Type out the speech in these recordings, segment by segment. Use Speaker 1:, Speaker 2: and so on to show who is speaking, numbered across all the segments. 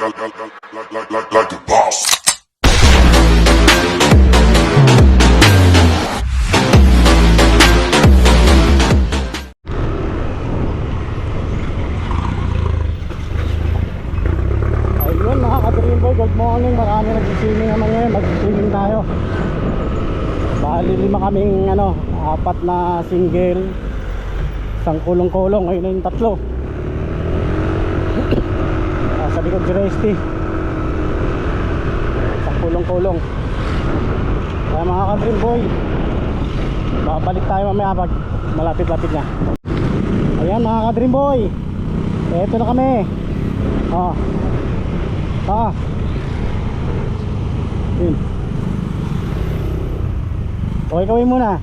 Speaker 1: like the boss.
Speaker 2: Ayun mga ka-Dream Boy, good morning. Marami nagsiswimming naman ngayon, magsiswimming tayo. Bali 5 kaming apat na single, isang kulong-kulong, ayun na yung 3. Sa likod si Resty, isang kulong-kulong. Kaya mga ka-Dream Boy, babalik tayo mamaya pag malapit-lapit na. Ayan mga ka-Dream Boy, eto na kami. Yun. Okay, kawin muna.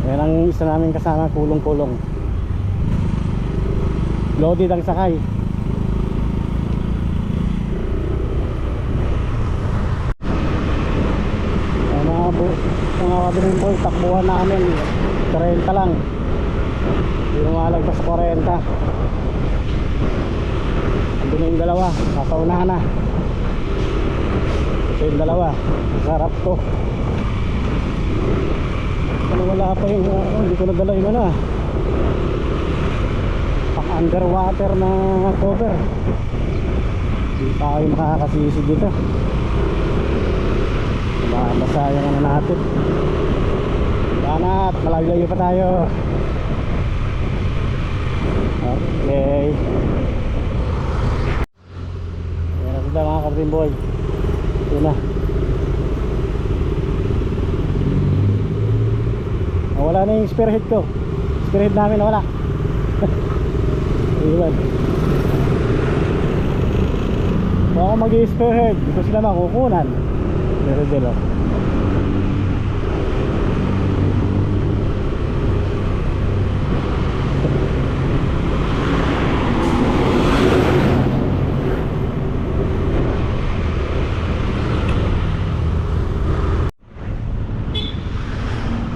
Speaker 2: Yan ang isa namin kasama, kulong-kulong. Loaded ang sakay. Mga ka-Dream Boy, takbuhan namin 30 lang. Hindi lumalagpas sa 40. Andun na yung dalawa, nasa unahan na. Ito yung dalawa, sarap to. Wala pa yung hindi ko nadala yung pang underwater na cover. Hindi pa kayo makakasisig dito. Masayang natin. Banat, malayo-layo pa tayo. Okay. Yan na sila mga ka-Dream Boy. Ito na. Wala na yung spearhead ko. Spearhead namin nawala. Iwan. Kung ako mag-i-spearhead, hindi ko sila makukunan. Meron.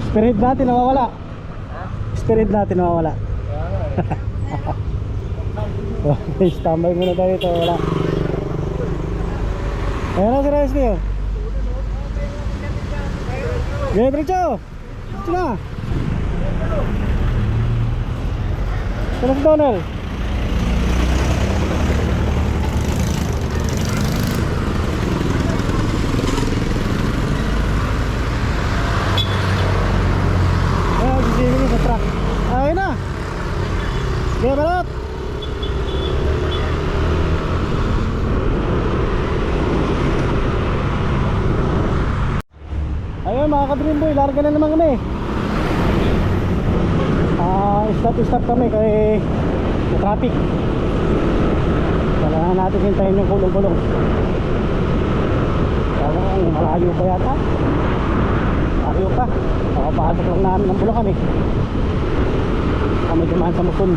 Speaker 2: Spirit natin nawawala. Spirit natin nawawala. Okay, standby muna tayo ito. Wala. Ayan na si Resty. Gaya diretso. Ito na. Ito na si Donald. Ayun na. Gaya balot. Ayun mga ka-Dream Boy, larga na naman kami. Stop kami kay traffic. Kailangan natin hintayin yung kulong-kulong. Parang malayo pa yata. Malayo pa. Nakapasok lang namin ng Bulacan eh. Kami dumaan sa Muson.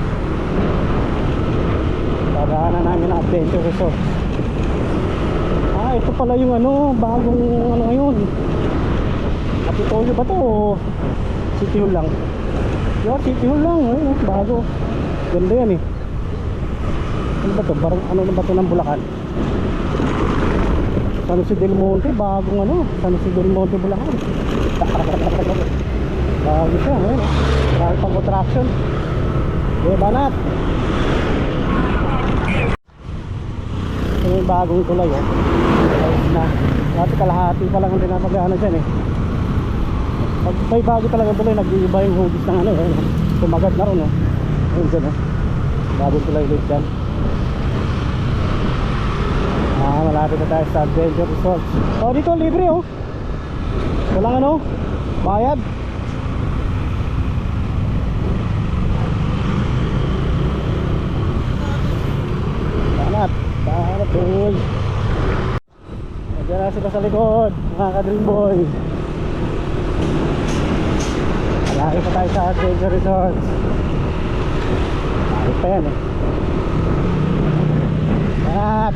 Speaker 2: Dadaanan namin ang Adventure Resort. Ito pala yung bagong ngayon. Kapitolyo ba to o City Hall lang? Yeah, City Hall lang. Bago. Ganda yan eh. Ano ba to? Ano na ba to ng Bulacan? San Jose del Monte. Bagong San Jose del Monte, Bulacan. Bago siya. Bago pang attraction. Okay, banat. Ito yung bagong tulay na. Dati kalahati pa lang ang pinapagana dyan eh. Pag may bago talaga tulay, nag-iiba yung hugis ng tumagat na ron ayun dyan bagong tulay ulit dyan. Malapit na tayo sa Adventure Resort. Dito libre walang bayad. Banat boy. Nandiyan na sila sa likod mga ka-Dream Boy. Malaki pa tayo sa Adventure Resort. Malaki pa yan Banat.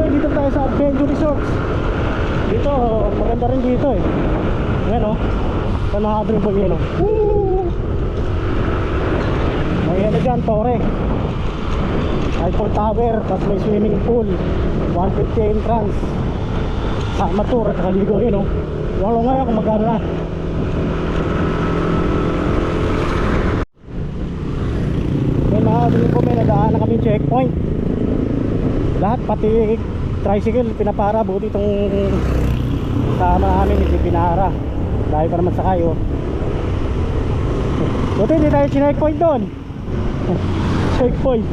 Speaker 2: dito tayo sa Adventure Resorts. Dito, maganda rin dito eh. Ayan o. Sa mga dream boy yun o. May ano dyan, Torre. Eiffel Tower, tapos may swimming pool. 150 entrance. Sama tour at kaligo yun o. Wala ngayon kung magkano na. Yan mga dream boy, may nadaan na kami checkpoint. Lahat, pati tricycle, pinapara. Buti itong sama namin, hindi pinara. Dahil pa naman sakay oh. Buti hindi tayo checkpoint doon. Checkpoint.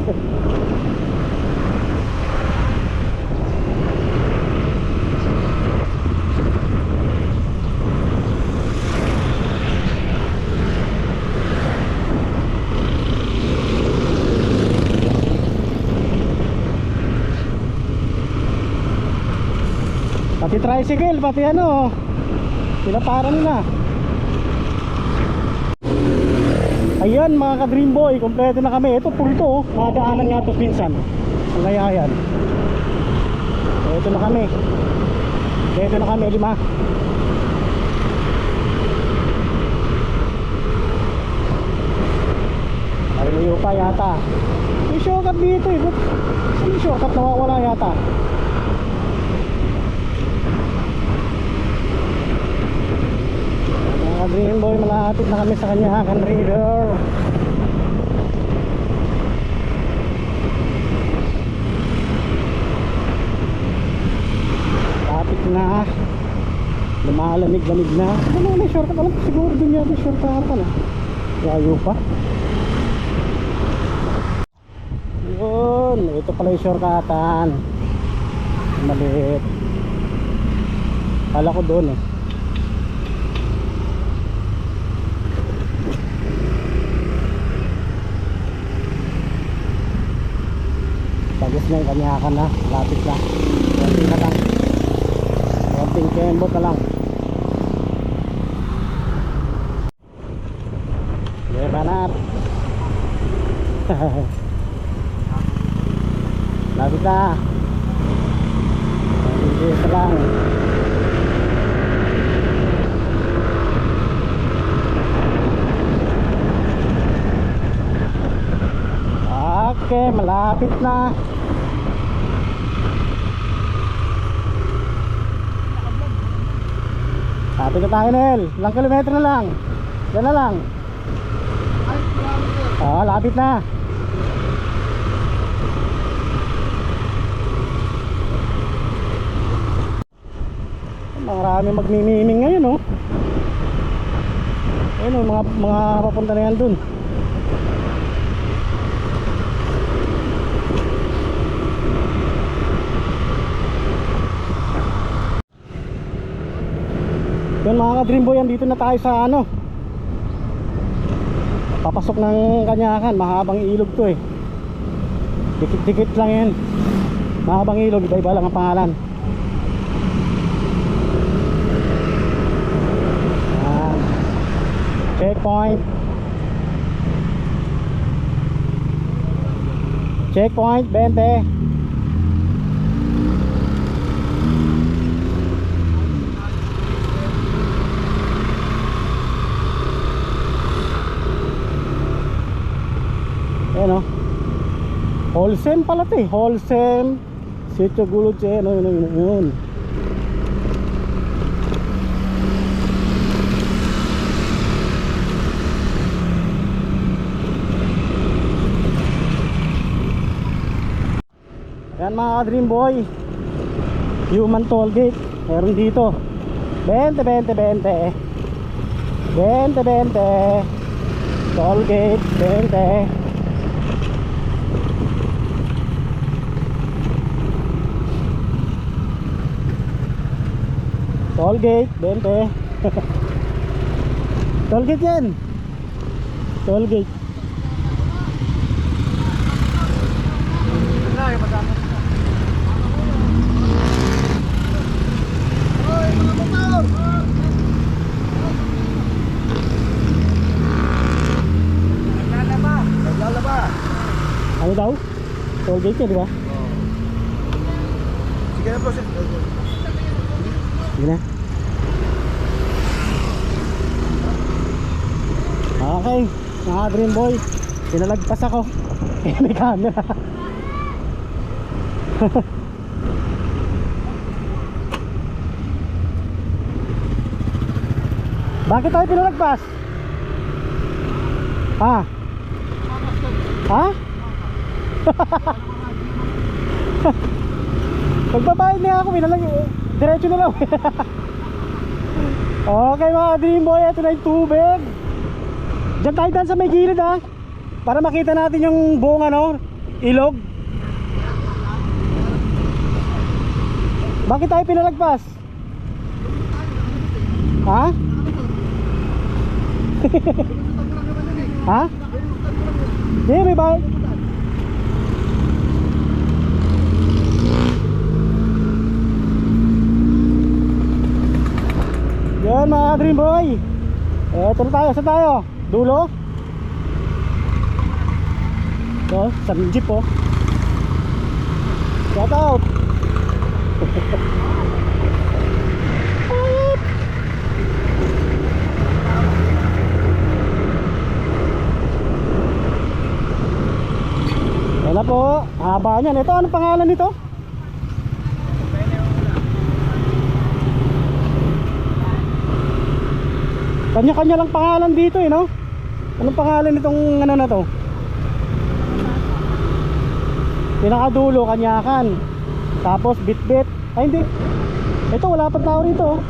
Speaker 2: Pati tricycle, pati ano, pinapara nila. Ayan mga ka-dream boy, kompleto na kami. Ito full to oh. Madaanan nga ito minsan. Ang layayan. So, ito na kami. Ito na kami, 5. Malayo pa yata. May shortcut dito eh. Saan yung shortcut nawawala yata? Dream boy, malapit na kami sa Kanyakan River. Lapit na. Lumalamig-lamig na. Ano may shortcut? Alam ko siguro din yata shortcut pa na. Layo pa. Yun, ito pala yung shortcutan. Maliit. Kala ko doon eh. Tapos na yung Kanyakan na, lapit na. Konting na lang. Konting kembot na lang. Okay, banat. Lapit na. Konting na lang. Okay, malapit na. Lapit na tayo, Nel. Ilang kilometro na lang. Yan na lang. Lapit na. Marami magmimiming ngayon, oh. Ayun, oh, mga papunta na yan dun. Yun mga ka-dream boy, dito na tayo sa ano, papasok ng Kanyakan. Mahabang ilog to eh. Dikit-dikit lang yan. Mahabang ilog, iba-iba lang ang pangalan. Checkpoint. Checkpoint 20. Ayan o. Holcim pala ito eh. Holcim Sitio Gulod. Yun. Ayan mga ka-dream boy, Human Toll Gate. Meron dito 20 Toll Gate 20. Toll Gate 20. Toll Gate yan. Toll Gate. Ano daw? Toll gate yan, di ba?
Speaker 1: Sige na po, sir.
Speaker 2: Sige na. Okay, mga Dream Boy, pinalagpas ako. May camera. Bakit tayo pinalagpas? Ha? Ha? Pagbabayad na ako, diretso na lang. Okay mga Dream Boy, ito na yung tubig. Diyan tayo dan sa may gilid ha, para makita natin yung buong ano, ilog. Bakit tayo pinalagpas? Ha? Ha? Di, may bayad. Yan mga Dream Boy. Eto na tayo, saan tayo? Dulo? Ito, sa jeep oh. Shout out. Wala po, haba niyan. Ito, anong pangalan nito? Kanya-kanya lang pangalan dito eh, no? Anong pangalan nitong ano na to? Pinakadulo, Kanyakan. Tapos Bitbit. Ay hindi. Ito, wala pa tao rito oh.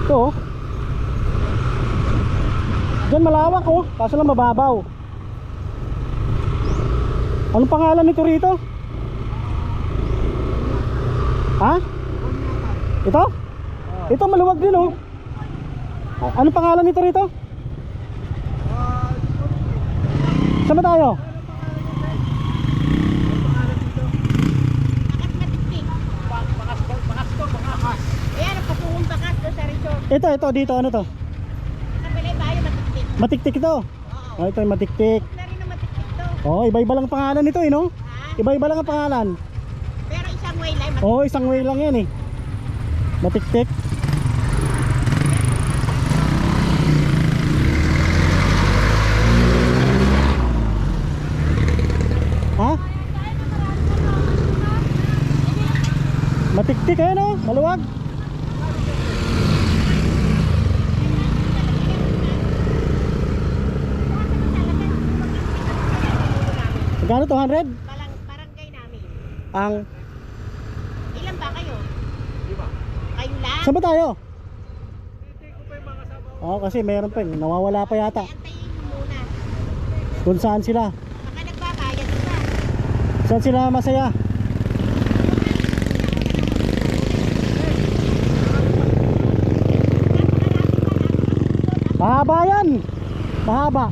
Speaker 2: Ito oh. Diyan malawak oh, kaso lang mababaw. Anong pangalan nito rito? Ha? Ito? Ito maluwag din oh. Anong pangalan nito rito? Saan ba tayo?
Speaker 3: Ayan, napatungong bakas doon sa resort.
Speaker 2: Ito dito ano to?
Speaker 3: Nakapilay ba yung matiktik?
Speaker 2: Matiktik ito. Oh, ito yung matiktik.
Speaker 3: Na rin ang matiktik to.
Speaker 2: Oh, iba-iba lang pangalan nito eh, no?
Speaker 3: Ha?
Speaker 2: Iba-iba lang ang pangalan.
Speaker 3: Pero isang way lang.
Speaker 2: Oh, isang way lang yan eh. Matiktik. Ha? Matiktik eh, no? Maluwag. Magkano 200?
Speaker 3: Barangay namin.
Speaker 2: Ang
Speaker 3: Ilan ba kayo? Kayo lang?
Speaker 2: saan ba tayo? Oo, kasi meron pa eh. Nawawala pa yata.
Speaker 3: Antayin mo muna.
Speaker 2: Kung saan sila?
Speaker 3: Baka nagbabayad ka.
Speaker 2: Saan sila masaya? Mahaba yan. Mahaba.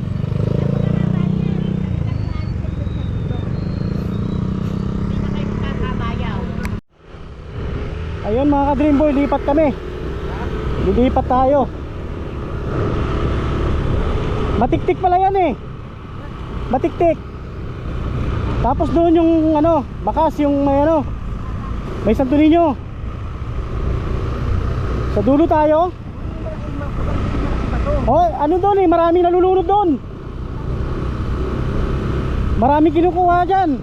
Speaker 3: Hindi na kayo magkakabayaw.
Speaker 2: Ayun mga ka-Dream Boy, lipat kami. Lilipat tayo. Matiktik pala yan eh. Matiktik. Tapos doon yung ano, bakas yung may ano, may Santo Niño. Sa dulo tayo. Oh, ano doon eh, maraming nalulunod doon. Maraming kinukuha dyan.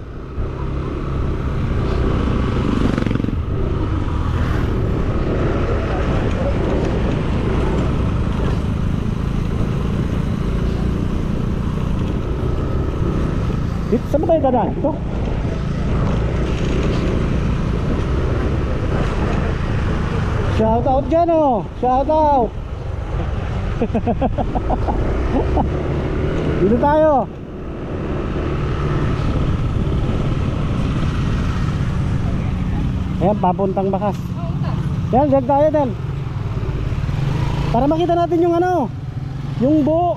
Speaker 2: Dito, saan ba tayo dadaan? Ito? Shout out dyan oh. Shout out. Dito tayo. Ayan, papuntang bakas. Yan, dyan tayo din. Para makita natin yung ano, yung buo.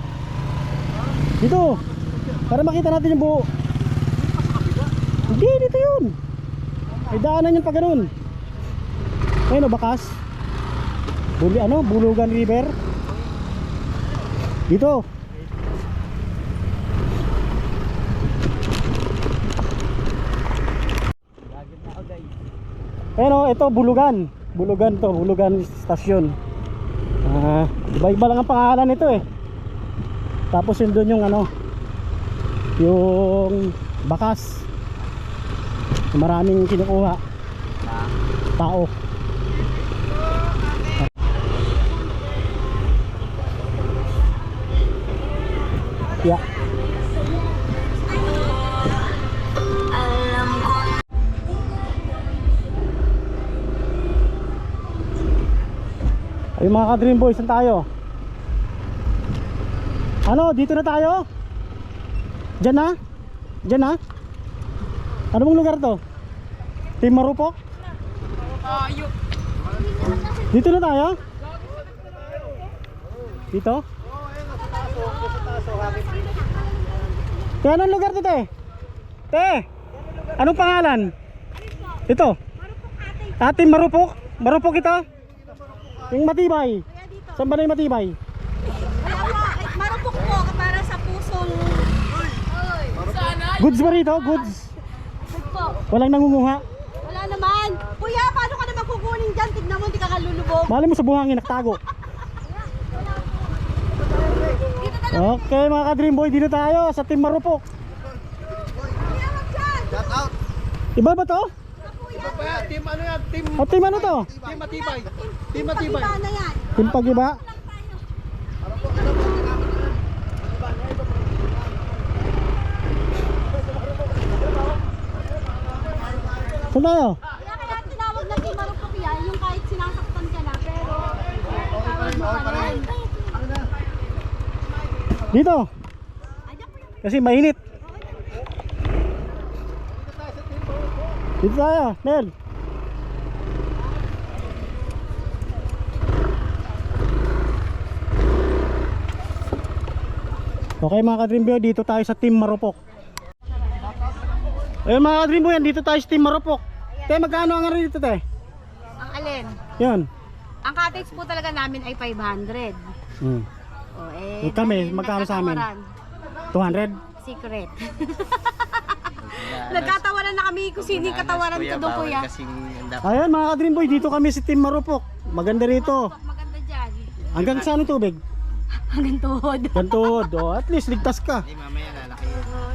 Speaker 2: Dito. Para makita natin yung buo. Hindi, dito yun. May daanan yun pa ganun. Ayun o, bakas. Bulugan River. Dito. Pero ito Bulugan. Bulugan to, Bulugan stasyon. Iba-iba lang ang pangalan nito eh. Tapos yun doon yung ano, yung bakas. Maraming kinukuha tao. Yeah. Ay mga ka-Dream Boys, saan tayo? Ano, dito na tayo? Diyan na? Diyan na? Ano bang lugar to? Team Marupok? Dito na tayo? Dito? Te, anong lugar to, te? Te, anong pangalan? Ito? Team Marupok? Marupok ito? Yung matibay? Saan ba na yung matibay?
Speaker 3: Marupok po para sa pusong...
Speaker 2: Goods ba rito? Goods?
Speaker 3: Good po.
Speaker 2: Walang nangunguha?
Speaker 3: Wala naman. Kuya, paano ka naman kukunin dyan? Tignan mo, hindi ka kalulubog.
Speaker 2: Mali mo sa buhangin, naktago. Okay mga ka-Dream Boy, dito tayo sa Team Marupok.
Speaker 1: Shout out.
Speaker 2: Iba ba to?
Speaker 1: Iba pa yan. Team ano yan? Team
Speaker 2: Team ano to?
Speaker 1: Team Matibay. Team Matibay.
Speaker 3: Iba na yan.
Speaker 2: Team Pagiba? Saan tayo?
Speaker 3: Kaya tinawag na Team Marupok yan, yung kahit sinasaktan ka na, pero tawag mo ka na.
Speaker 2: Dito. Kasi mainit. Dito tayo, Nel. Okay mga ka-Dream Boy, dito tayo sa Team Marupok. Ayun mga ka-Dream Boy, dito tayo sa Team Marupok. Te, magkano ang dito, te?
Speaker 3: Ang alin?
Speaker 2: Yan.
Speaker 3: Ang cottage po talaga namin ay 500. O eh,
Speaker 2: Kami,
Speaker 3: dahil
Speaker 2: magkano sa amin?
Speaker 3: nagkatawaran,
Speaker 2: 200?
Speaker 3: secret. Nagkatawaran na kami kung sino yung katawaran ko doon, kuya.
Speaker 2: Ayun mga ka-Dream Boy, dito kami sa Team Marupok. Maganda rito.
Speaker 3: Maganda dyan.
Speaker 2: Hanggang sa anong tubig?
Speaker 3: Hanggang tuhod.
Speaker 2: Gantuhod. Oh, at least ligtas ka.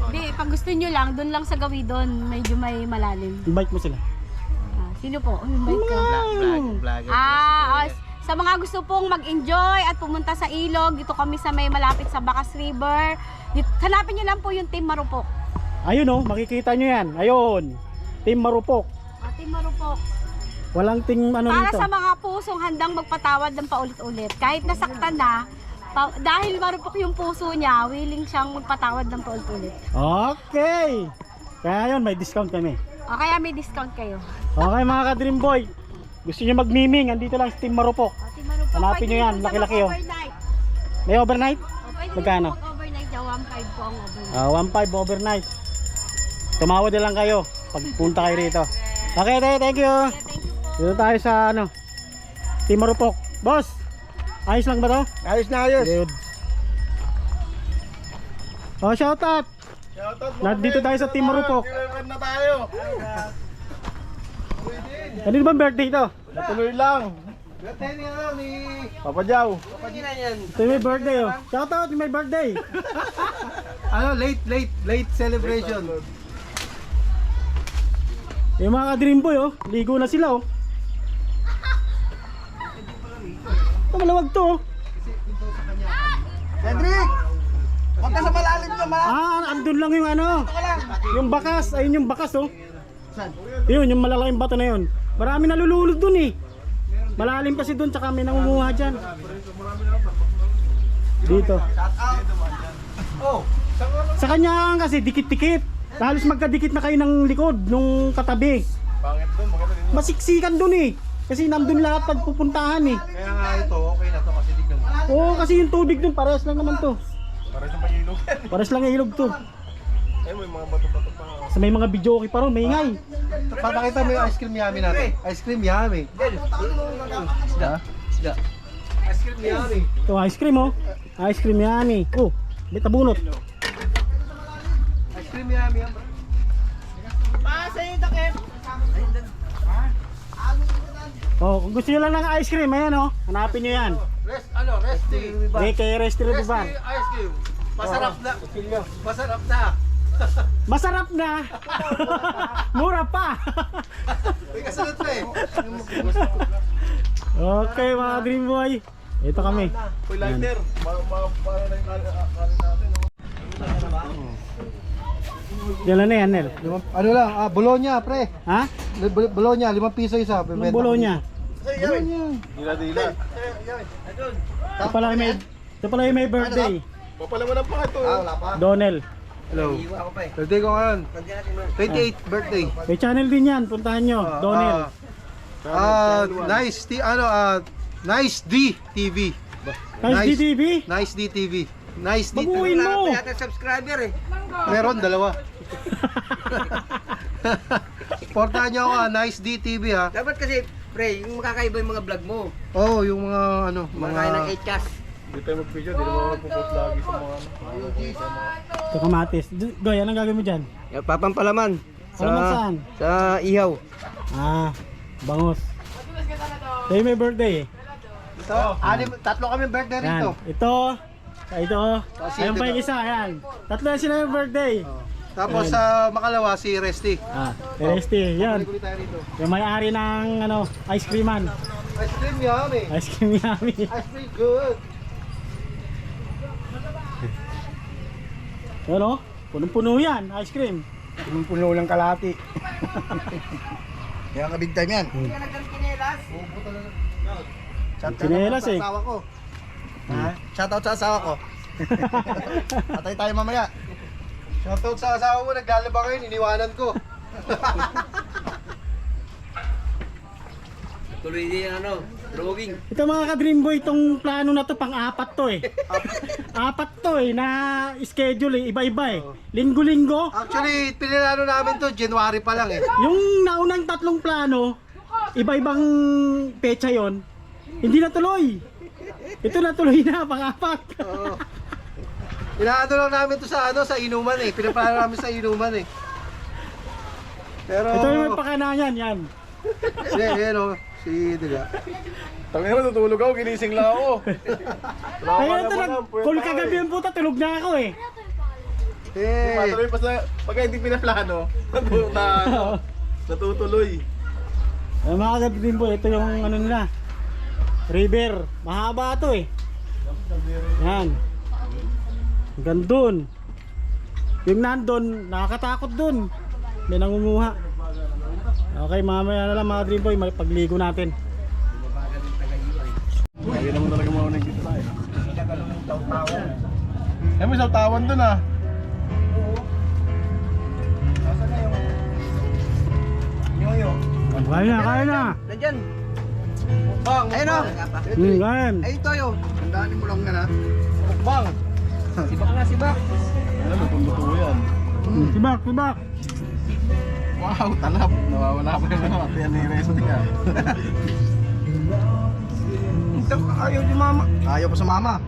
Speaker 3: Hindi, pag gusto nyo lang, doon lang sa gawi doon, medyo may malalim.
Speaker 2: Invite mo sila.
Speaker 3: Sino po? Invite ka. Sa mga gusto pong mag-enjoy at pumunta sa ilog, dito kami sa may malapit sa Bacas River. Hanapin nyo lang po yung Team Marupok.
Speaker 2: Ayun oh, makikita nyo yan. Ayun. Team Marupok.
Speaker 3: Team Marupok.
Speaker 2: Walang team ano
Speaker 3: Para
Speaker 2: dito.
Speaker 3: sa mga pusong handang magpatawad ng paulit-ulit. Kahit nasaktan na, dahil marupok yung puso niya, willing siyang magpatawad ng paulit-ulit.
Speaker 2: Okay. Kaya yun, may discount kami.
Speaker 3: O kaya may discount kayo.
Speaker 2: Okay mga ka-Dream Boy. Gusto nyo mag-miming, andito lang sa Team Marupok.
Speaker 3: Team Marupok.
Speaker 2: Hanapin nyo yan,
Speaker 3: Pwede
Speaker 2: laki-laki oh.
Speaker 3: overnight.
Speaker 2: May overnight?
Speaker 3: Pwede
Speaker 2: Magkano?
Speaker 3: overnight daw, 1.5 po ang overnight.
Speaker 2: 1.5 overnight. Tumawad na lang kayo pagpunta kayo rito. Okay, thank you.
Speaker 3: Thank you po.
Speaker 2: Dito tayo sa ano, Team Marupok. Boss, ayos lang ba to?
Speaker 1: Ayos na ayos.
Speaker 2: Good. Oh, shout out.
Speaker 1: Shout out.
Speaker 2: Nandito tayo sa Team Marupok.
Speaker 1: Kailan na tayo?
Speaker 2: Ano ba birthday ito?
Speaker 1: Natuloy lang. Birthday ni ano ni Papa Jow.
Speaker 2: Ito yung may birthday oh. Shout out yung may birthday.
Speaker 1: Ano, late celebration.
Speaker 2: Yung mga ka-Dream Boy oh, ligo na sila oh. Ito malawag to oh.
Speaker 1: Cedric! Huwag ka sa malalim ka,
Speaker 2: Andun lang yung ano. Yung bakas, ayun yung bakas oh. Yun, yung malalaking bato na yun. Marami nalululog dun eh. Malalim kasi dun, tsaka may nangunguha dyan. Dito.
Speaker 1: Oh,
Speaker 2: Sa kanya kasi dikit-dikit. Halos magkadikit na kayo ng likod nung katabi.
Speaker 1: pangit dun, maganda din.
Speaker 2: Masiksikan dun eh. Kasi nandun lahat pagpupuntahan eh.
Speaker 1: Kaya nga ito, okay na to kasi tignan mo.
Speaker 2: Oo, kasi yung tubig dun, parehas lang naman to.
Speaker 1: Para sa pag-ilog.
Speaker 2: Parehas lang yung ilog to.
Speaker 1: Ay, may mga bato-bato pa.
Speaker 2: Sa may mga video okay pa ron, may ingay.
Speaker 1: Papakita mo yung ice cream yummy natin. Ice cream yummy. Isda. Isda. Ice cream yummy.
Speaker 2: Ito ice cream oh. Ice cream yummy. Oh, may tabunot.
Speaker 1: Ice cream yummy yan.
Speaker 2: Oh, kung gusto nyo lang ng ice cream, ayan oh. Hanapin nyo yan.
Speaker 1: Resty.
Speaker 2: Kay Resty Rubibar.
Speaker 1: Ice cream. Masarap na. Masarap na.
Speaker 2: Masarap na. Mura pa.
Speaker 1: May kasunod pa eh.
Speaker 2: Okay mga Dream Boy. Ito kami.
Speaker 1: Uy, lighter. Para na yung kanin natin.
Speaker 2: Yan na yan, Nel.
Speaker 1: Ano lang, Bologna, pre.
Speaker 2: Ha?
Speaker 1: Bologna, 5 piso isa.
Speaker 2: Anong Bologna?
Speaker 1: Bologna. Dila.
Speaker 2: Ito pala yung may birthday.
Speaker 1: Papala mo lang pa ito. Wala pa.
Speaker 2: Donel.
Speaker 1: Hello. Birthday ko ngayon. 28 birthday.
Speaker 2: May channel din yan. Puntahan nyo. Donel.
Speaker 1: Nice D TV.
Speaker 2: Nice DTV.
Speaker 1: Nice D TV. Nice D.
Speaker 2: Baguhin mo.
Speaker 4: Subscriber eh.
Speaker 1: Meron, dalawa. Portahan nyo ako Nice D TV ha.
Speaker 4: Dapat kasi, pre, yung makakaiba yung mga vlog mo.
Speaker 1: Oo, yung mga ano,
Speaker 4: Mga ng 8Kas.
Speaker 1: Hindi tayo mag-video, hindi naman magpo-post lagi sa mga
Speaker 2: Ito kamatis. Goy, anong gagawin mo dyan?
Speaker 4: Papampalaman.
Speaker 2: Palaman saan?
Speaker 4: Sa ihaw.
Speaker 2: Ah, bangos. Ito yung may birthday eh.
Speaker 1: Ito, tatlo kami birthday
Speaker 2: Yan.
Speaker 1: rito.
Speaker 2: Ito. Ayun pa yung isa. Ayan. Tatlo na sila yung birthday.
Speaker 1: Tapos sa makalawa si Resty.
Speaker 2: Resty. Yan.
Speaker 1: Balik ulit tayo rito.
Speaker 2: Yung may-ari ng ano, ice creaman.
Speaker 1: Ice cream yummy.
Speaker 2: Ice cream yummy.
Speaker 1: Ice cream good.
Speaker 2: Ano? Punong-puno yan, ice cream.
Speaker 1: Puno lang kalahati. Kaya ka big time yan.
Speaker 2: Chinelas eh.
Speaker 1: Asawa ko. Ha? Shoutout sa asawa ko. Patay tayo mamaya. Shoutout sa asawa mo, naglalaba ngayon, iniwanan ko.
Speaker 4: Tuloy din ano, drawing.
Speaker 2: Ito mga ka-Dream Boy, itong plano na to pang-apat to eh. Apat to eh, na schedule eh, iba-iba eh. Linggo-linggo.
Speaker 1: Actually, pinilano namin to, January pa lang eh.
Speaker 2: Yung naunang tatlong plano, iba-ibang pecha yon, hindi natuloy. Ito natuloy na, pang-apat.
Speaker 1: Oo. Inaano lang namin to sa ano, sa inuman eh. Pinaplano namin sa inuman eh. Pero
Speaker 2: Ito yung may pakanangan, yan.
Speaker 1: Yan o, si Diga.
Speaker 5: Tangina na, tutulog ako, ginising lang ako.
Speaker 2: Ayun ito, kung kagabi yung puta, tulog na ako eh.
Speaker 5: Patuloy pa sa, pagka hindi pinaplano, natutuloy.
Speaker 2: Ay, mga ka-Dream Boy, ito yung ano nila, river. Mahaba to eh. Yan. Hanggang dun. Yung nandun, nakakatakot dun. May nangunguha. Okay, mamaya na lang mga Dream Boy, pagligo natin.
Speaker 5: Lagi naman talaga mga unang dito tayo. Eh, may isang tawan dun ah.
Speaker 2: Kaya na.
Speaker 4: Nandyan.
Speaker 1: Bang!
Speaker 4: Ayun o.
Speaker 2: Kain.
Speaker 4: Ayun toyo.
Speaker 1: Tandaanin mo lang yan ha. Bang!
Speaker 4: Sibak na sibak.
Speaker 5: Alam, luto yan.
Speaker 2: Tibak.
Speaker 5: Wow, talap. Nawawala pa yung mga ate ni Resty ah.
Speaker 1: Ayaw ni mama. Ayaw pa sa mama.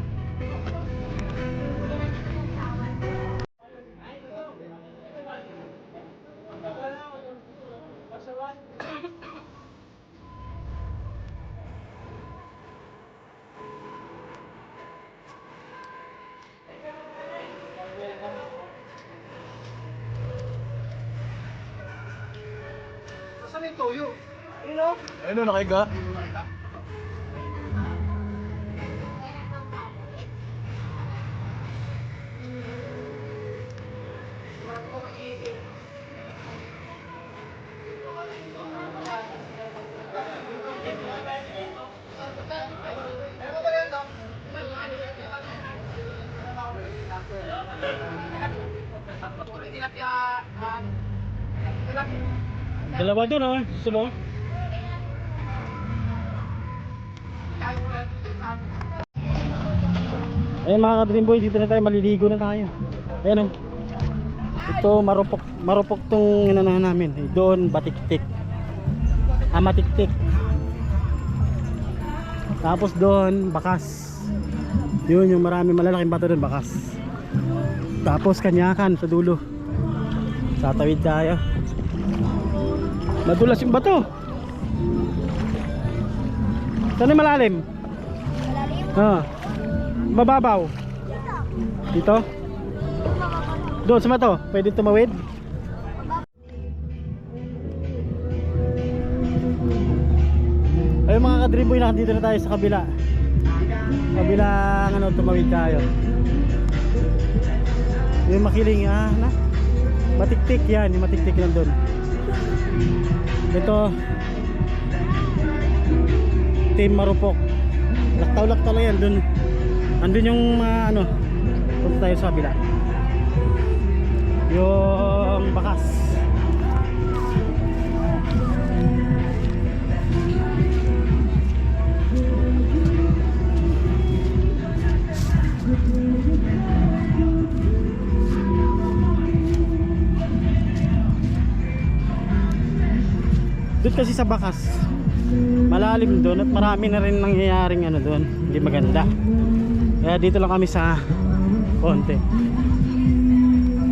Speaker 1: Saan yung toyo?
Speaker 5: Ayun o, nakiga.
Speaker 2: Dalawa doon oh. Gusto mo? Ayun mga ka-Dream Boy, dito na tayo, maliligo na tayo. Ayun oh. Ito marupok tong inanahan namin. Doon batiktik. Matiktik. Tapos doon, bakas. Yun yung marami malalaking bato doon, bakas. Tapos kanyakan sa dulo. Tatawid tayo. Madulas yung bato. Saan yung malalim? Ah. Mababaw. Dito? Doon sa mato, pwede tumawid? Ayun mga ka-dream boy, nakandito na tayo sa kabila. Kabilang ano, tumawid tayo. Yung makiling, na? Matiktik yan, yung matiktik lang doon. Ito Team Marupok. Laktaw-laktaw lang yan doon. Andun yung ano, punta tayo sa kabila. Yung bakas. Doon kasi sa bakas malalim doon at marami na rin nangyayaring ano doon, hindi maganda. Kaya dito lang kami sa konti.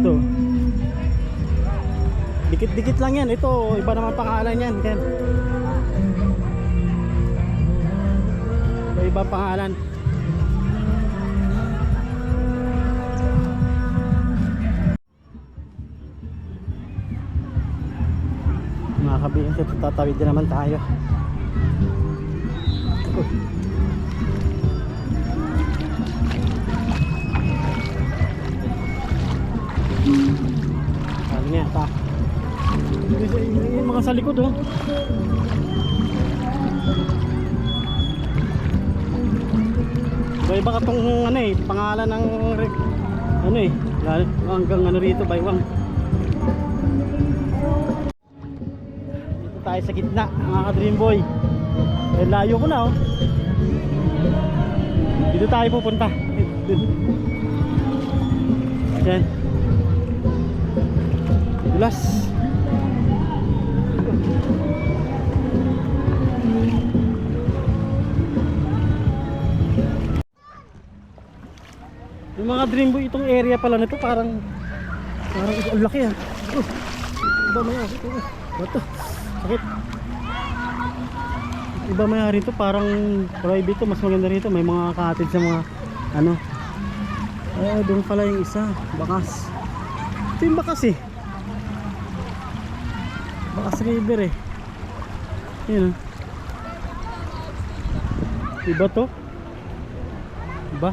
Speaker 2: Ito dikit-dikit lang yan. Ito iba naman pangalan yan, Ken. Iba pangalan. Mga kabiyan, tatawid din naman tayo. Ano nga pa? Yung mga sa likod oh. Iba ka tong ano eh, pangalan ng ano eh, hanggang ano rito, baywang. Dito tayo sa gitna, mga ka-dream boy. Eh, layo ko na oh. Dito tayo pupunta. Yan. Dulas. Yung mga dream boy, itong area pala nito parang ang laki ah. Iba mga bato. Sakit. Iba mga rito parang private to, mas maganda rito. May mga cottage sa mga ano. Doon pala yung isa, bakas. Ito yung bakas eh. Bakas river eh. Yun oh. Iba to. Iba.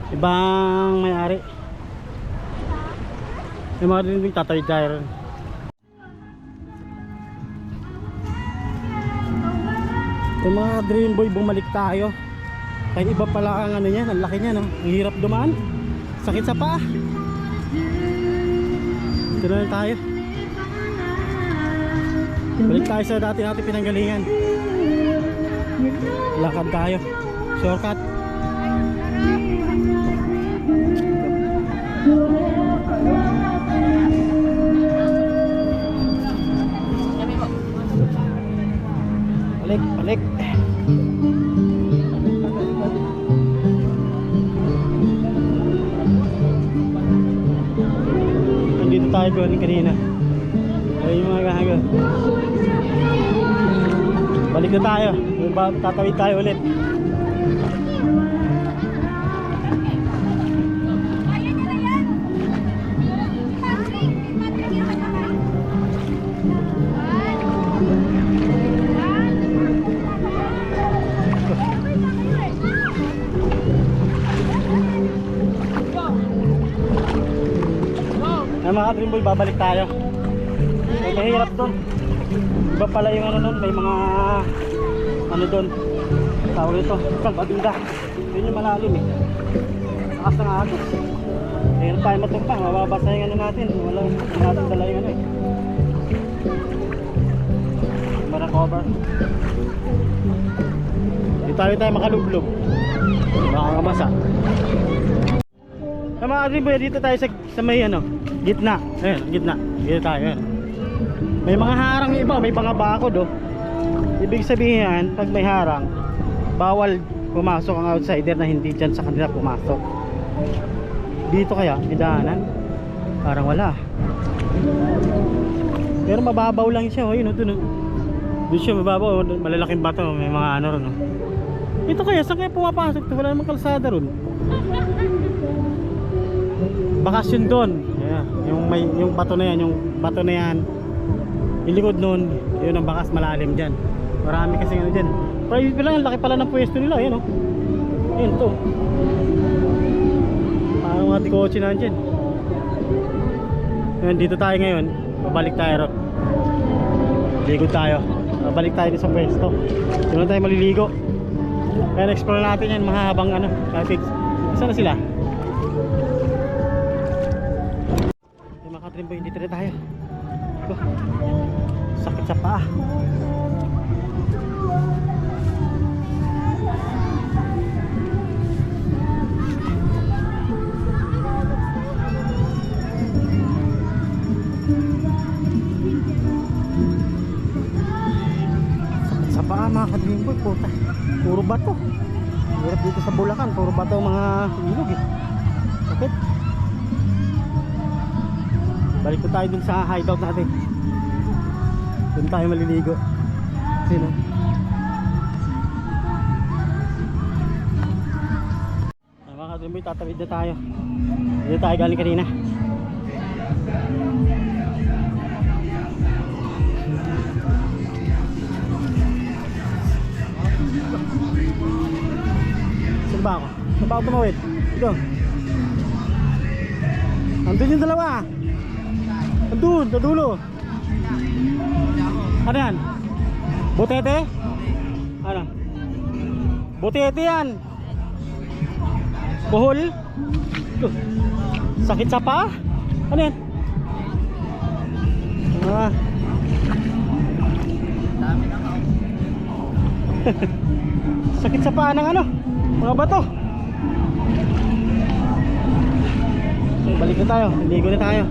Speaker 2: Ibang may-ari. Yung mga rin tatawid tayo. Yung mga dream boy, bumalik tayo. Kahit iba pala ang ano niyan, ang laki niya no. Ang hirap dumaan. Sakit sa paa. Ito na lang tayo. Balik tayo sa dati natin pinanggalingan. Lakad tayo. Shortcut. Balik. Nandito tayo galing kanina. Ayun yung mga gahaga. Balik na tayo. Tatawid tayo ulit. Ay mga dream boy, babalik tayo. May mahirap doon. Iba pala yung ano nun, may mga ano doon. Tawag ito, kalbadunda. Yun yung malalim eh. Takas ng agos. Mahirap tayo matumpa, mababasa yung ano natin. Walang natin dala yung ano eh. Para cover. Hindi tayo makalublob. Baka kamasa. Sa mga dream boy, dito tayo sa may ano, gitna. Ayun, gitna. Dito tayo. Ayun. May mga harang iba, may mga bakod oh. Ibig sabihin, pag may harang, bawal pumasok ang outsider na hindi dyan sa kanila pumasok. Dito kaya may daanan? Parang wala. Pero mababaw lang siya. Yun, doon, doon siya mababaw. Malalaking bato, may mga ano ron. Ito kaya, saan kaya pumapasok? Wala namang kalsada ron. Bakasyon doon. Yeah. Yung bato na yan, yung likod nun, yun ang bakas malalim dyan. Marami kasi ano dyan. Private lang, laki pala ng pwesto nila. Yan o. Yan to. Parang mga tikotse na dyan. Yan, dito tayo ngayon. Babalik tayo ron. Ligo tayo. Babalik tayo din sa pwesto. Doon tayo maliligo. Kaya explore natin yan mahabang ano. Saan na sila? Yung mga katrimboy, dito na tayo. Sakit sa paa. Sakit sa paa mga kadrimboy, puta. Puro bato. Hirap dito sa Bulacan, puro bato mga ilog eh. Sakit. Balik ko tayo dun sa hideout natin. Dun tayo maliligo. Sino? Mga kadrimboy, tatawid na tayo. Dito tayo galing kanina. Saan ba ako? Saan ba ako tumawid? Ito. Andun yung dalawa. Andun, sa dulo. Ano yan? Botete? Ano? Botete yan. Buhol? Ito. Sakit sa paa? Ano yan? Ah. Sakit sa paa ng ano? Mga bato. So, balik na tayo. Ligo na tayo.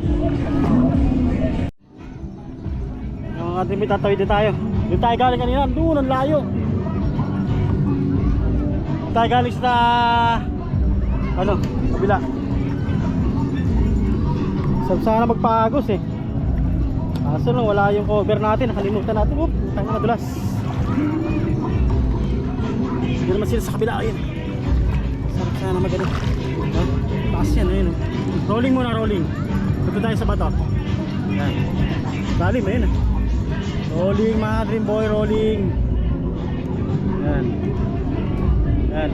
Speaker 2: Yung mga ating may tatawid na tayo. Doon tayo galing kanina. Doon ang layo. Doon tayo galing sa ano? Kabila. Sana magpagos eh. Kaso lang wala yung cover natin. Nakalimutan natin. Oop, tayo nadulas. Hindi naman sila sa kabila. Ayun. Sarap sana magano. Taas yan. Ayun. Rolling muna, rolling. Punta tayo sa bato. Yan. Lalim. Ayun. Rolling mga dream boy. Rolling. Yan. Yan.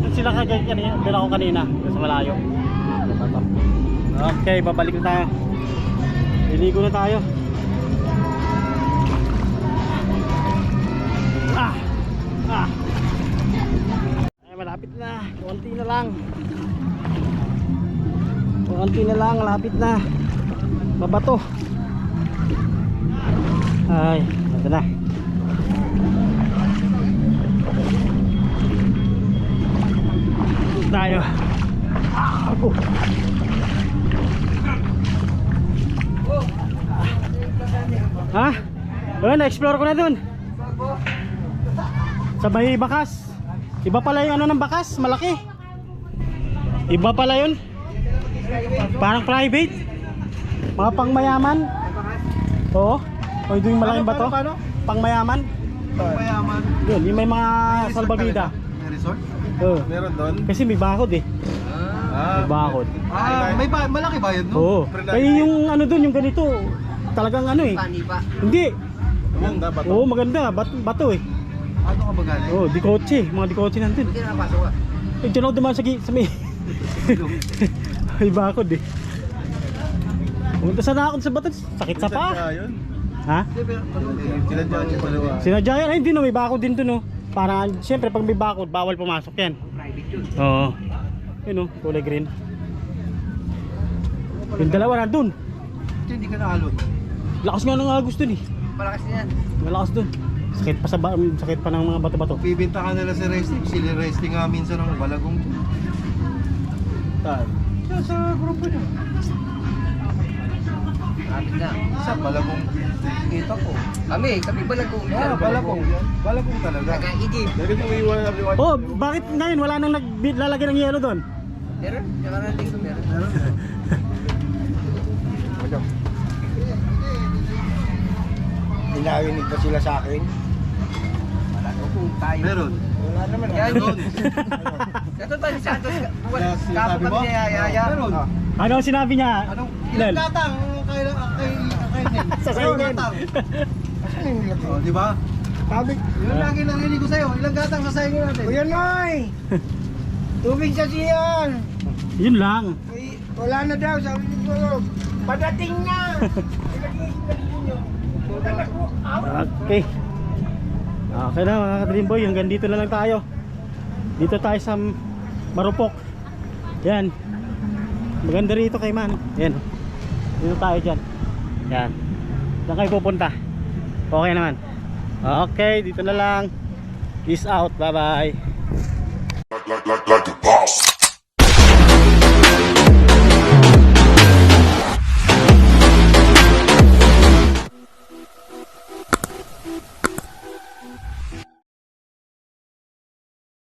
Speaker 2: Doon sila kanina. Doon ako kanina. Doon sa malayo. Bato. Okay, babalik na tayo. Iligo na tayo. Ay, malapit na. Konti na lang. Konti na lang, malapit na. Mabato. Ay, ito na. Ito tayo. Ako. Ha? Doon, na-explore ko na doon. Sa may bakas. Iba pala yung ano ng bakas, malaki. Iba pala yun. Parang private. Mga pangmayaman. Oo. O ito yung malaking bato. Pangmayaman.
Speaker 1: Mayaman.
Speaker 2: Yun, yung may mga salbabida.
Speaker 1: May resort?
Speaker 2: Oo.
Speaker 5: Meron doon.
Speaker 2: Kasi may bakod eh. May bakod.
Speaker 1: Malaki ba yun? No?
Speaker 2: Oo. Kaya yung ano doon, yung ganito. Talagang ano eh. Hindi.
Speaker 5: Maganda ba to?
Speaker 2: Oo, maganda. Bato eh.
Speaker 1: Ano ka ba galing?
Speaker 2: Oo, dikotse. Mga dikotse nandun.
Speaker 1: Hindi na napasok ka.
Speaker 2: Eh, dyan ako dumaan sa may... May bakod eh. Pumunta sana ako sa bato. Sakit sa paa.
Speaker 5: Yun.
Speaker 2: Ha?
Speaker 5: Sila dyan yung dalawa.
Speaker 2: Sinadya yan. Ay, hindi no. May bakod din to no. Para, siyempre pag may bakod, bawal pumasok yan. Oo. Yun o, kulay green. Yung dalawa nandun.
Speaker 1: Hindi ka nakalot.
Speaker 2: Lakas nga ng agos dun eh.
Speaker 1: Malakas na yan.
Speaker 2: Malakas dun. Sakit pa sakit pa ng mga bato-bato.
Speaker 1: Bibinta ka nila sa resting. Sila resting nga minsan ng balagong.
Speaker 5: Saan?
Speaker 1: Sa grupo niya.
Speaker 4: Malapit na.
Speaker 1: Sa Balagong kita ko.
Speaker 4: Kami balagong.
Speaker 1: Balagong. Balagong talaga.
Speaker 4: Nag-igib.
Speaker 5: Dali mo iwan na liwan.
Speaker 2: Oh, bakit ngayon wala nang naglalagay ng yelo doon?
Speaker 4: Meron? Nakarating ko meron.
Speaker 1: Tinawinig pa sila sa akin.
Speaker 4: Wala ko kung tayo.
Speaker 1: Meron. Wala naman.
Speaker 4: Yan yun. Ito tayo sa Santos.
Speaker 1: Sinasabi
Speaker 4: Kapag
Speaker 1: mo?
Speaker 4: kami niyayaya.
Speaker 1: Meron.
Speaker 2: Ano ang sinabi niya?
Speaker 1: Anong
Speaker 2: Lel?
Speaker 1: ilang gatang kay
Speaker 2: Sa saingin.
Speaker 1: Oh, di ba? Sabi, yun lagi narinig ko sa'yo. Ilang gatang sa saingin natin? Kuya Noy! Tubig sa siyan!
Speaker 2: Yun lang.
Speaker 1: Wala na daw, sabi ni ko. Padating na!
Speaker 2: Okay. Okay na mga ka-Dream Boy, hanggang dito na lang tayo. Dito tayo sa Marupok. Yan. Maganda rito kay Man. Yan. Dito tayo dyan. Yan. Saan kayo pupunta? Okay naman. Okay, dito na lang. Peace out. Bye bye.
Speaker 6: Like the boss.